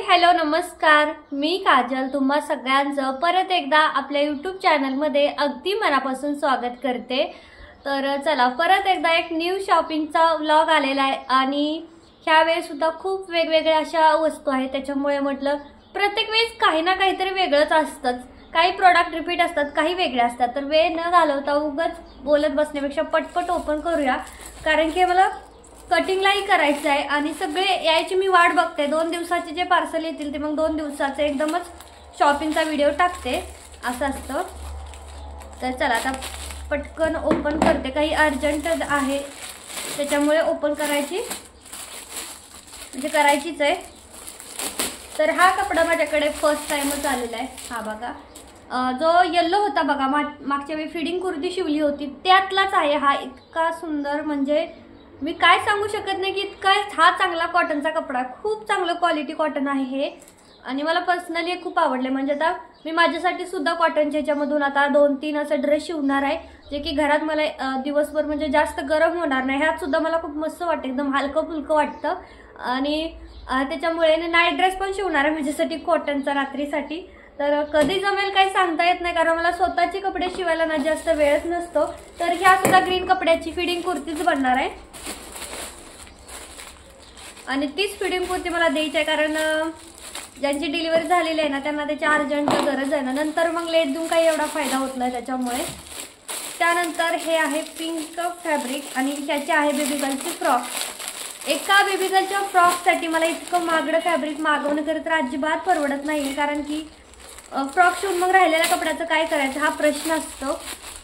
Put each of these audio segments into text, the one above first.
Hello नमस्कार, मी काजल तुम्हा सगळ्यांचं परत एकदा आपल्या यूट्यूब चॅनलमध्ये अगदी मनापासून स्वागत करते। तर चला परत एकदा एक न्यू शॉपिंगचा व्लॉग आलेला आहे आणि ह्यावेळेस सुद्धा खूप वेगवेगळ्या अशा वस्तू आहेत, त्याच्यामुळे म्हटलं प्रत्येक वेळेस काही ना काहीतरी वेगळंच असतंच। काही प्रोडक्ट रिपीट असतात, काही वेगळे असतात, तर वेळ न घालवता उगाच बोलत बसण्यापेक्षा पटपट ओपन करूया, कारण की मला कटिंगलाही करायचं आहे आणि सगळे यायची मी वाट बघते। 2 दिवसाचे जे पार्सल येतील ते मग 2 दिवसाचे एकदमच शॉपिंगचा व्हिडिओ टाकते, असं असतं। तर चला आता पटकन ओपन करते, काही अर्जंट आहे त्याच्यामुळे ओपन करायचीच आहे। तर हा कपडा माझ्याकडे फर्स्ट टाइमच आलेला आहे। हा बघा, जो येलो होता बघा, मागच्या वेळी फिडिंग कुर्ती शिवली होती त्यातलाच आहे हा। इतका सुंदर, म्हणजे मी काय सांगू शकत नाही की इतका हा चांगला कॉटनचा कपडा, खूप चांगलं क्वालिटी कॉटन आहे हे आणि मला पर्सनली खूप आवडले। म्हणजे आता मी माझ्यासाठी सुद्धा कॉटनच्या ह्याच्यामधून आता 2-3 असे ड्रेस शिवणार आहे, जे की घरात मला दिवसभर म्हणजे जास्त गरम होणार नाही। ह्यात सुद्धा मला खूप मस्त वाटतं, एकदम हलकं फुलकं वाटतं आणि त्याच्यामुळे नाईट ड्रेस पण शिवणार आहे माझ्यासाठी कॉटनचा रात्रीसाठी। तर कधी जमेल काही सांगता येत नाही, कारण मला स्वतःचे कपडे शिवायला ना जास्त वेळच नसतो। तर ह्या सुद्धा ग्रीन कपड्याची फिडिंग कुर्तीच बनणार आहे आणि तीच फिडिंग कुर्ती मला द्यायची आहे, कारण ज्यांची डिलिव्हरी झालेली आहे ना त्यांना त्याची अर्जंट गरज आहे ना, नंतर मग लेट देऊन काही एवढा फायदा होत नाही त्याच्यामुळे। त्यानंतर हे आहे पिंक फॅब्रिक आणि त्याचे आहे बेबी गर्लची फ्रॉक। एका बेबी गर्लच्या फ्रॉकसाठी मला इतकं महागडं फॅब्रिक मागवणं तर अजिबात परवडत नाही, कारण की फ्रॉक शिवून मग राहिलेल्या कपड्याचं काय करायचं हा प्रश्न असतो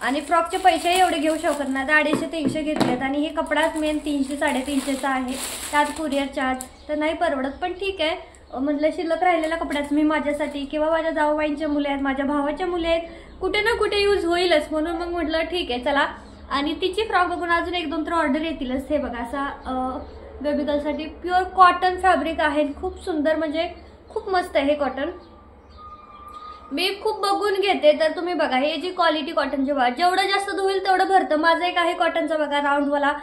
आणि फ्रॉकचे पैसेही एवढे घेऊ शकत नाही। 250-300 घेतलेत आणि हे कपडाच मेन 300-350चा आहे, त्यात कुरिअर चार्ज, तर नाही परवडत। पण ठीक आहे, म्हटलं शिल्लक राहिलेल्या कपड्याचं मी माझ्यासाठी किंवा माझ्या जाऊबाईंच्या मुली आहेत, माझ्या भावाच्या मुली आहेत, कुठे ना कुठे यूज होईलच, म्हणून मग म्हटलं ठीक आहे चला। आणि तिची फ्रॉक बघून अजून 1-2 तर ऑर्डर येतीलच। हे बघा, असा बेबी गर्लसाठी प्युअर कॉटन फॅब्रिक आहे, खूप सुंदर, म्हणजे खूप मस्त आहे हे कॉटन। मी खूप बघून घेते, तर तुम्ही बघा हे जी क्वालिटी कॉटनची बघा, जेवढं जास्त धुईल तेवढं भरतं। माझं एक आहे कॉटनचा बघा, राऊंडवाला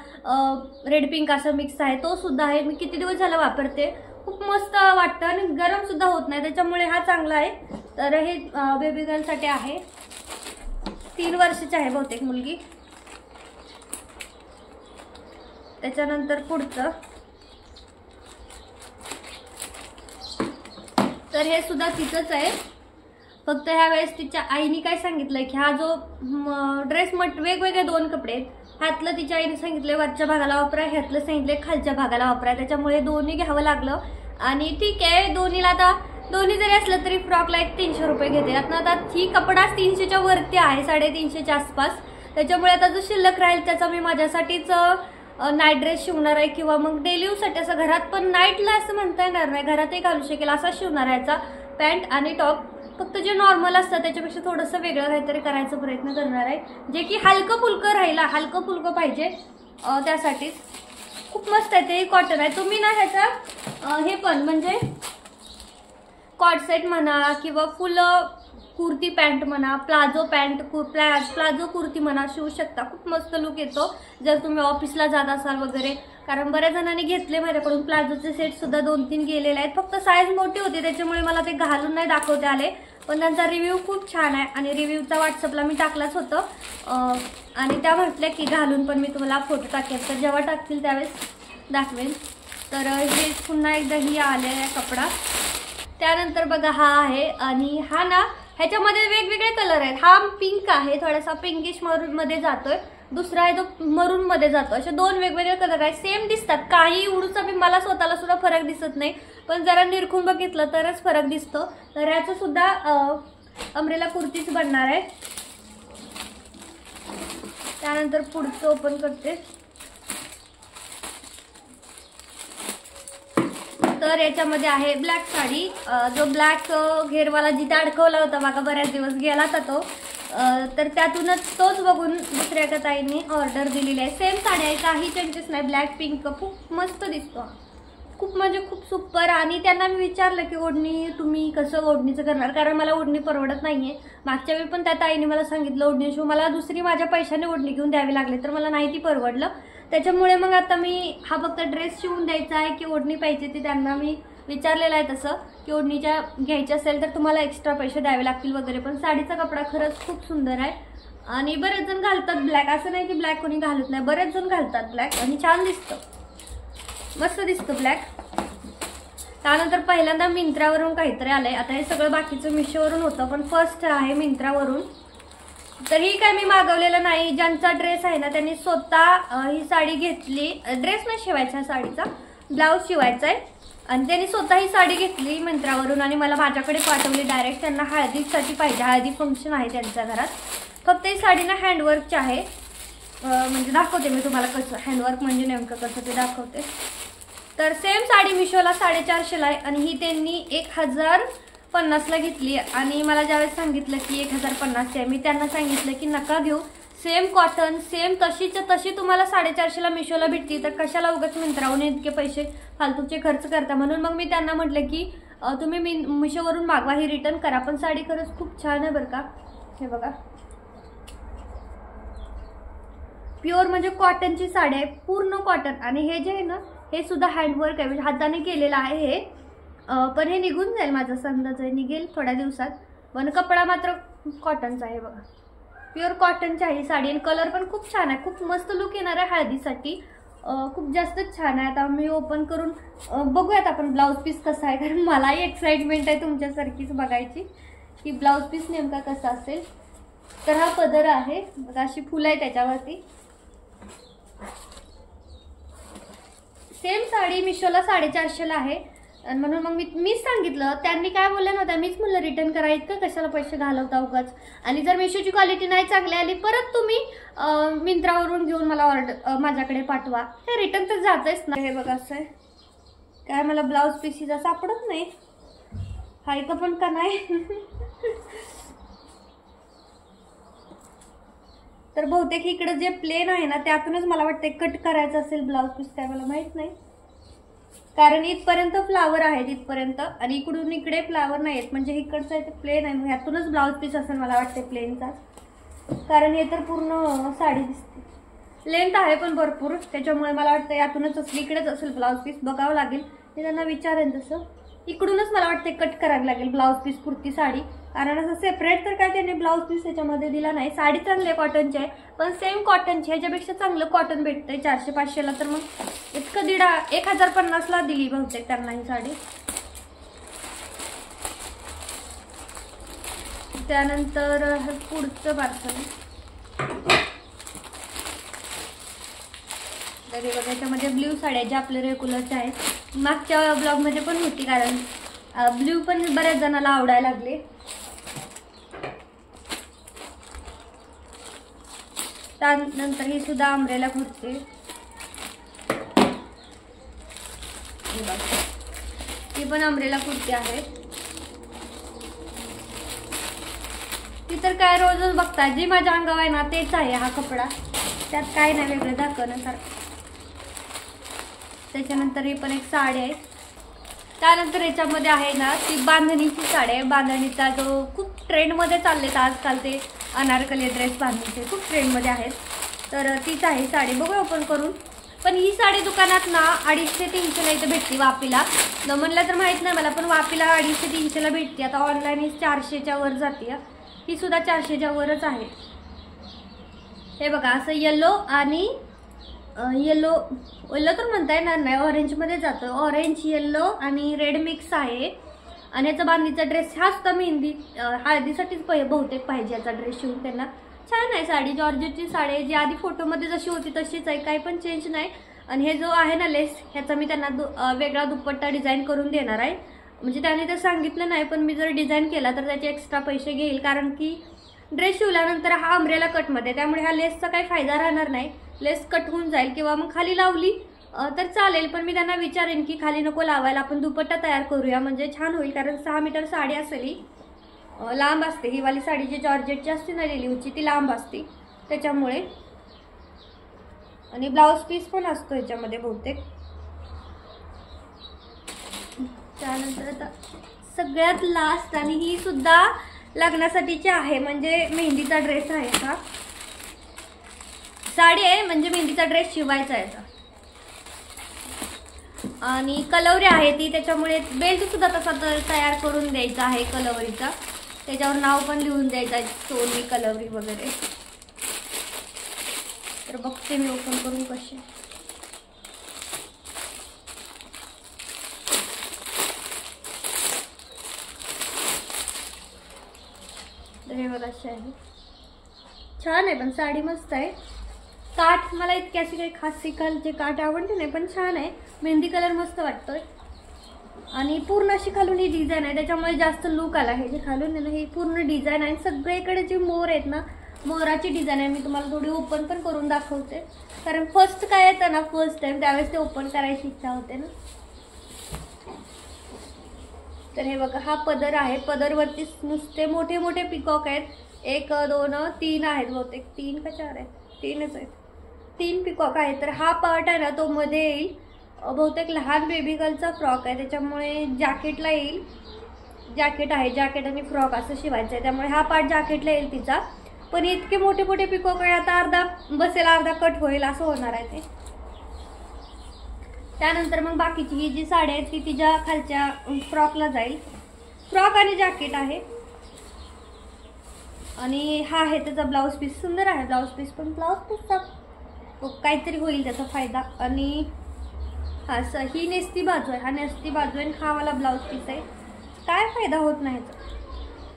रेड पिंक असं मिक्स आहे, तो सुद्धा आहे, मी किती दिवस झाला वापरते, खूप मस्त वाटतं आणि गरम सुद्धा होत नाही, त्याच्यामुळे हा चांगला आहे। तर हे बेबी गर्लसाठी आहे, 3 वर्षाची आहे बहुतेक मुलगी। त्याच्यानंतर पुढचं, तर हे सुद्धा तिचंच आहे, फक्त ह्या वेळेस तिच्या आईने काय सांगितलंय की हा जो ड्रेस वेगवेगळे 2 कपडे आहेत, ह्यातलं तिच्या आईने सांगितलंय वरच्या भागाला वापरा, ह्यातलं सांगितलंय खालच्या भागाला वापरा, त्याच्यामुळे दोन्ही घ्यावं लागलं। आणि ठीक आहे, दोन्हीला आता दोन्ही जरी असलं तरी फ्रॉकला 300 रुपये घेते। आता ही कपडा 300च्या वरती आहे, 350च्या आसपास, त्याच्यामुळे आता जो शिल्लक राहील त्याचा मी माझ्यासाठीच नाईट ड्रेस शिवणार आहे किंवा मग डेली यूजसाठी असं घरात पण नाईटला असं म्हणता येणार नाही, घरातही घालू शकेल असा शिवणार आहे याचा पॅन्ट आणि टॉप। फक्त जे नॉर्मल असतं त्याच्यापेक्षा थोडंसं वेगळं काहीतरी करायचा प्रयत्न करणार आहे, जे की हलकं फुलकं राहील, हलकं फुलकं पाहिजे त्यासाठीच। खूप मस्त आहे, ते कॉटन आहे। तुम्ही ना ह्याचा हे पण म्हणजे कॉट सेट म्हणा किंवा फुल कुर्ती पॅन्ट म्हणा, प्लाझो पॅन्ट, प्लाझो कुर्ती म्हणा शिवू शकता, खूप मस्त लुक येतो जर तुम्ही ऑफिसला जात असाल वगैरे। कारण बऱ्याच जणांनी घेतले माझ्याकडून प्लाझोचे सेट सुद्धा 2-3 गेलेले आहेत, फक्त साईज मोठी होती त्याच्यामुळे मला ते घालून नाही दाखवते आले, पण त्यांचा रिव्ह्यू खूप छान आहे आणि रिव्ह्यूचा व्हॉट्सअपला मी टाकलाच होतं आणि त्या म्हटल्या की घालून पण मी तुम्हाला फोटो टाकेल, तर जेव्हा टाकतील त्यावेळेस दाखवेन। तर हे पुन्हा एकदा ही आले आहे कपडा। त्यानंतर बघा हा आहे आणि हा ना ह्याच्यामध्ये वेगवेगळे कलर आहेत, हा पिंक आहे, थोडासा पिंकिश मरून मध्ये जातोय, दुसरा आहे तो मरून मध्ये जातो, असे 2 वेगवेगळे कलर आहेत, सेम दिसतात, काही उडूचा बी मला स्वतःला सुद्धा फरक दिसत नाही, पण जरा निरखून बघितलं तरच फरक दिसतो। तर ह्याचं सुद्धा अम्ब्रेला कुर्तीच बनणार आहे। त्यानंतर पुढचं ओपन करते, तर याच्यामध्ये आहे ब्लॅक साडी, जो ब्लॅक घेरवाला जिथे अडकवला होता बघा बऱ्याच दिवस गेला होता तो, तर त्यातूनच तोच बघून दुसऱ्या एका ताईंनी ऑर्डर दिलेली आहे। सेम साडी आहे, काही चेंजेस नाही, ब्लॅक पिंक, खूप मस्त दिसतो, खूप म्हणजे खूप सुपर। आणि त्यांना मी विचारलं की ओढणी तुम्ही कसं ओढणीचं करणार, कारण मला ओढणी परवडत नाहीये। मागच्या वेळी पण त्या ताईने मला सांगितलं ओढणी शिव, मला दुसरी माझ्या पैशाने ओढणी घेऊन द्यावी लागली, तर मला नाही ती परवडलं, त्याच्यामुळे मग आता मी हा फक्त ड्रेस शिवून द्यायचा आहे की ओढणी पाहिजे ती त्यांना मी विचारलेलं आहे तसं की ओढणीच्या घ्यायच्या असेल तर तुम्हाला एक्स्ट्रा पैसे द्यावे लागतील वगैरे, पण साडीचा कपडा खरंच खूप सुंदर आहे आणि बरेच जण घालतात ब्लॅक, असं नाही की ब्लॅक कोणी घालत नाही, बरेच जण घालतात ब्लॅक आणि छान दिसतं, मस्त दिसतं ब्लॅक. त्यानंतर पहिल्यांदा मिंत्रावरून काहीतरी आलंय. आता हे सगळं बाकीचं मिशोवरून होतं, पण फर्स्ट आहे मिंत्रावरून. तर ही काय मी मागवलेलं नाही, ज्यांचा ड्रेस आहे ना त्यांनी स्वतः ही साडी घेतली, ड्रेस नाही शिवायचा साडीचा, ब्लाऊज शिवायचा आहे आणि त्यांनी स्वतः ही साडी घेतली मिंत्रावरून आणि मला माझ्याकडे पाठवली डायरेक्ट. त्यांना हळदीसाठी पाहिजे, हळदी फंक्शन आहे त्यांच्या घरात. फक्त ही साडी ना हँडवर्कची आहे, म्हणजे दाखवते मी तुम्हाला कसं हँडवर्क म्हणजे नेमकं कसं ते दाखवते. तर सेम साडी मिशोला 450ला आहे आणि ही त्यांनी 1050ला घेतली आणि मला ज्यावेळेस सांगितलं की 1050ची आहे, मी त्यांना सांगितलं की नका घेऊ, सेम कॉटन सेम तशीच्या तशी तुम्हाला 450ला मिशोला भेटती, तर कशाला उगाच मिंत्रावरून इतके पैसे फालतूचे खर्च करता. म्हणून मग मी त्यांना म्हटलं की तुम्ही मिशोवरून मागवा, ही रिटर्न करा. पण साडी खरंच खूप छान आहे बरं का. हे बघा, प्युअर म्हणजे कॉटनची साडी आहे, पूर्ण कॉटन. आणि हे जे आहे ना हे सुद्धा हँडवर्क आहे, म्हणजे हाताने केलेलं आहे हे. पण हे निघून जाईल, माझा अंदाज आहे निघेल थोड्या दिवसात. पण कपडा मात्र कॉटनचा आहे बघा, प्युअर कॉटनची आहे ही साडी आणि कलर पण खूप छान आहे, खूप मस्त लुक येणार आहे हळदीसाठी, खूप जास्तच छान आहे. आता मी ओपन करून बघूयात आपण ब्लाऊज पीस कसा आहे, कारण मलाही एक्साइटमेंट आहे तुमच्यासारखीच बघायची की ब्लाऊज पीस नेमका कसा असेल. तर हा पदर आहे बघा, अशी फुलं आहे त्याच्यावरती. सेम साडी मिशोला 450ला आहे आणि म्हणून मग मीच सांगितलं, त्यांनी काय बोलल्या नव्हत्या, मीच म्हणलं रिटर्न करा, इतकं कशाला पैसे घालवता उगाच. आणि जर मिशोची क्वालिटी नाही चांगली आली परत तुम्ही मिंत्रावरून घेऊन मला ऑर्डर माझ्याकडे पाठवा, हे रिटर्न तर जातच ना. हे बघा असं आहे, काय मला ब्लाऊज पीस हिचा सापडत नाही, हाय का पण का नाही. तर बहुतेक इकडं जे प्लेन आहे ना त्यातूनच मला वाटतं कट करायचं असेल ब्लाऊज पीस, काय मला माहित नाही, कारण इथपर्यंत फ्लावर आहेत इथपर्यंत आणि इकडून इकडे फ्लावर नाही आहेत, म्हणजे इकडचं आहे ते प्लेन आहे, मग ह्यातूनच ब्लाऊज पीस असेल मला वाटते प्लेनचा, कारण हे तर पूर्ण साडी दिसते. लेंथ आहे पण भरपूर, त्याच्यामुळे मला वाटतं यातूनच असेल, इकडेच असेल ब्लाऊज पीस, बघावं लागेल. मी त्यांना विचारेन तसं, इकडूनच मला वाटते कट करावी लागेल ब्लाऊज पीस पुरती साडी, कारण असं सेपरेट तर काय त्यांनी ब्लाऊज पीस त्याच्यामध्ये दिला नाही. साडी चांगली आहे, कॉटनची आहे, पण सेम कॉटनची, ह्याच्यापेक्षा चांगलं कॉटन भेटतंय 400-500ला, तर मग इतकं 1050ला दिली बहुतेक त्यांना ही साडी. त्यानंतर पुढचं पार्सल तरी बघा, याच्यामध्ये ब्ल्यू साड्या ज्या आपल्या रेग्युलरच्या आहेत, मागच्या ब्लॉगमध्ये पण होती, कारण ब्ल्यू पण बऱ्याच जणांना आवडायला लागले. त्यानंतर ही सुद्धा अम्ब्रेला कुर्ती, ही पण अम्ब्रेला कुर्ती आहे. ती तर काय रोजच बघता, जी माझ्या अंगावर आहे ना तेच आहे हा कपडा, त्यात काय नाही वेगळं दाखवण्यासारखं. त्याच्यानंतर ही पण एक साडी आहे. त्यानंतर याच्यामध्ये आहे ना ती बांधणीची साडी आहे, बांधणीचा जो खूप ट्रेंडमध्ये चाललेत आजकाल, ते अनारकली ड्रेस बांधणीचे खूप ट्रेंडमध्ये आहेत, तर तीच आहे साडी. बघू ओपन करून. पण ही साडी दुकानात ना 250-300ला इथं भेटते वापीला, न म्हणलं तर माहीत नाही मला, पण वापीला 250-300ला भेटते. आता ऑनलाईन ही 400च्या वर जाते, ही सुद्धा 400च्या वरच आहे. हे बघा असं येलो आणि येलो तर म्हणता येणार नाही, ऑरेंजमध्ये जातं, ऑरेंज येलो आणि रेड मिक्स आहे. आणि याचा बांधणीचा ड्रेस हा सुद्धा मेहंदी हळदीसाठीच बहुतेक पाहिजे याचा ड्रेस शिवून त्यांना. छान आहे साडी, जॉर्जेटची साडी, जी आधी फोटोमध्ये जशी होती तशीच आहे, काही पण चेंज नाही. आणि हे जो आहे ना लेस, ह्याचा मी त्यांना वेगळा दुपट्टा डिझाईन करून देणार आहे. म्हणजे त्याने तर सांगितलं नाही, पण मी जर डिझाईन केला तर त्याचे एक्स्ट्रा पैसे घेईल, कारण की ड्रेस शिवल्यानंतर हा अम्ब्रेला कटमध्ये, त्यामुळे ह्या लेसचा काही फायदा राहणार नाही, लेस कट होऊन जाईल. किंवा मग खाली लावली तर चालेल, पण मी त्यांना विचारेन की खाली नको लावायला, आपण दुपट्टा तयार करूया, म्हणजे छान होईल. कारण 6 मीटर साडी असेल, ही लांब असते, ही वाली साडी जी जॉर्जेटची असते ना लिलीवची, ती लांब असते त्याच्यामुळे. आणि ब्लाऊज पीस पण असतो याच्यामध्ये बहुतेक. त्यानंतर आता सगळ्यात लास्ट, आणि ही सुद्धा लग्नासाठीची आहे, म्हणजे मेहंदीचा ड्रेस आहे हा. साडी आहे म्हणजे मेहंदीचा ड्रेस शिवायचा आहे. आणि कलवरी आहे ती, त्याच्यामुळे बेल्ट सुद्धा तसा तयार करून द्यायचा आहे कलवरीचा, त्याच्यावर नाव पण लिहून द्यायचं आहे सोनी कलवरी वगैरे. तर बघते मी ओपन करून कशी. तर हे बघा अशी आहे, छान आहे पण साडी मस्त आहे. काठ मला इतकी अशी काही खास खालचे काठ आवडते नाही, पण छान आहे. मेहंदी कलर मस्त वाटतोय आणि पूर्ण अशी खालून ही डिझाईन आहे, त्याच्यामुळे जास्त लुक आला. हे जे खालून आहे ना, ही पूर्ण डिझाईन आहे. सगळीकडे जे मोर आहेत ना, मोराची डिझाईन आहे. मी तुम्हाला थोडी ओपन पण करून दाखवते, कारण फर्स्ट काय येतं ना, फर्स्ट टाइम त्यावेळेस ते ओपन करायची इच्छा होते ना. तर हे बघा हा पदर आहे, पदरवरती नुसते मोठे मोठे पिकॉक आहेत. 1 2 3 आहेत बहुतेक, 3 का 4 आहेत, 3च आहेत, 3 पिकॉक आहेत. तर हा पार्ट आहे ना तो मध्ये येईल, बहुतेक लहान बेबी गर्लचा फ्रॉक आहे, त्याच्यामुळे जॅकेटला येईल. जॅकेट आहे, जॅकेट आणि फ्रॉक असं शिवायचं आहे, त्यामुळे हा पार्ट जॅकेटला येईल तिचा. पण इतके मोठे मोठे पिकॉक आहे, आता अर्धा बसेल अर्धा कट होईल असं होणार आहे ते. त्यानंतर मग बाकीची ही जी साडी आहे ती तिच्या खालच्या फ्रॉकला जाईल. फ्रॉक आणि जॅकेट आहे. आणि हा आहे त्याचा ब्लाऊज पीस, सुंदर आहे ब्लाऊज पीस, पण ब्लाऊज पीसचा काहीतरी होईल त्याचा फायदा. आणि हा ही नेसती बाजू आहे, हा नेसती बाजू आहे, हा वाला ब्लाऊज पीस आहे. काय फायदा होत नाही,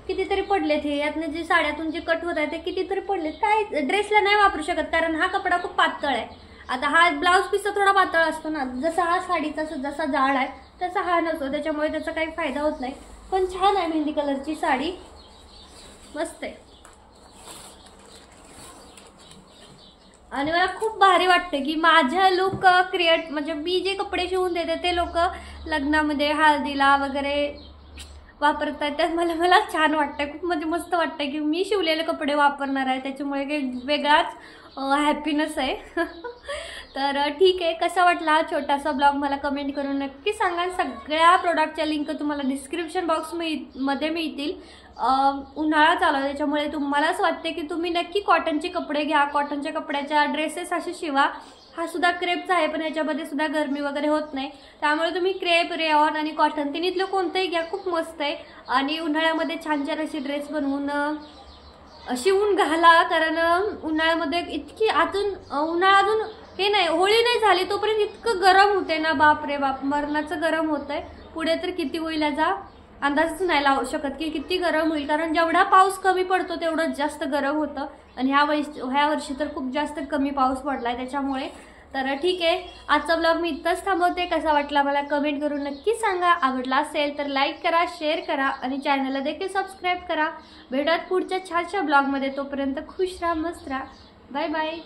कितीतरी पडलेत हे यातनं, जे साड्यातून जे कट होत आहे ते कितीतरी पडलेत. काय ड्रेसला नाही वापरू शकत, कारण हा कपडा खूप पातळ आहे. आता हा ब्लाऊज पीसचा थोडा पातळ असतो ना, जसा हा साडीचा जसा जाड आहे तसा हा नसतो, त्याच्यामुळे त्याचा काही फायदा होत नाही. पण छान आहे, मेहंदी कलरची साडी मस्त आहे. आणि मला खूप भारी वाटतं की माझ्या लोक क्रिएट, म्हणजे मी जे कपडे शिवून देते ते लोक लग्नामध्ये हळदीला वगैरे वापरतात. त्यात मला छान वाटतं, खूप म्हणजे मस्त वाटतं की मी शिवलेले कपडे वापरणार आहे, त्याच्यामुळे काही वेगळाच हॅपीनेस आहे. तर ठीक आहे, कसा वाटला हा छोटासा ब्लॉग मला कमेंट करून नक्की सांगा. सगळ्या प्रोडक्टच्या लिंक तुम्हाला डिस्क्रिप्शन बॉक्समध्ये मिळतील. उन्हाळा चालू आहे, त्याच्यामुळे तुम्हाला असं वाटते की तुम्ही नक्की कॉटनचे कपडे घ्या, कॉटनच्या कपड्याच्या ड्रेसेस असे शिवा. हा सुद्धा क्रेपचा आहे, पण याच्यामध्ये सुद्धा गरमी वगैरे होत नाही, त्यामुळे तुम्ही क्रेप, रेयॉन आणि कॉटन तिन्हीतलं कोणतंही घ्या, खूप मस्त आहे. आणि उन्हाळ्यामध्ये छान छान असे ड्रेस बनवून शिवून घाला, कारण उन्हाळ्यामध्ये इतकी आतून उन्हाळा अजून हे नाही, होळी नाही झाली तोपर्यंत इतकं गरम होते ना, बाप रे बाप, मरणाचं गरम होत आहे. पुढे तर किती होईल याचा अंदाजच नाही लावू शकत की किती गरम होईल, कारण जेवढा पाऊस कमी पडतो तेवढं जास्त गरम होतं. आणि ह्या वर्षी तर खूप जास्त कमी पाऊस पडला आहे त्याच्यामुळे. तर ठीक आहे, आजचा ब्लॉग मी इथंच थांबवते. कसा वाटला मला कमेंट करून नक्की सांगा. आवडला असेल तर लाईक करा, शेअर करा आणि चॅनलला देखील सबस्क्राईब करा. भेटूयात पुढच्या छानशा ब्लॉगमध्ये, तोपर्यंत खुश राहा, मस्त राहा. Bye bye.